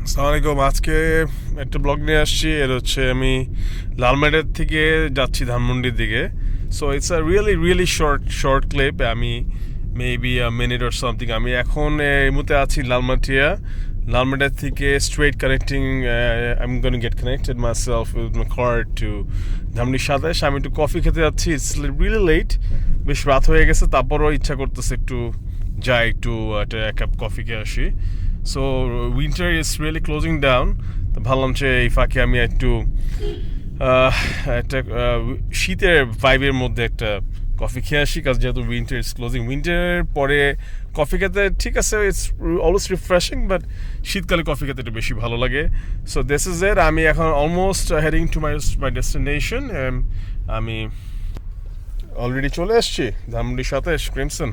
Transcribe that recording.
আসসালামু আলাইকুম। আজকে একটা ব্লগ নিয়ে আসছি। এর হচ্ছে আমি লালমাটিয়ার থেকে যাচ্ছি ধানমন্ডির দিকে। So it's a really short clip. আমি মেবি মিনিট অর সামথিং। আমি এখন এই মুহূর্তে আছি লালমাটিয়া থেকে straight connecting. I am gonna get connected myself with my car to Dhanmondi 27। আমি একটু কফি খেতে যাচ্ছি। ইটস রিয়েলি লেট, বেশ রাত হয়ে গেছে। তারপরও ইচ্ছা করতেছে একটু যাই, একটু একটা এক কাপ কফি খেয়ে আসি। So winter is really closing down. তো ভাবলাম যে এই ফাঁকে আমি একটু একটা শীতের ভাইবের মধ্যে একটা কফি খেয়ে আসি, কাজ যেহেতু উইন্টার ইজ ক্লোজিং। উইন্টারের পরে কফি খেতে ঠিক আছে, ইটস অলওয়েজ রিফ্রেশিং, বাট শীতকালে কফি খেতে একটু বেশি ভালো লাগে। So this is it. আমি এখন almost heading to my destination. আমি অলরেডি চলে এসেছি ধানমন্ডি 27 ক্রিমসন।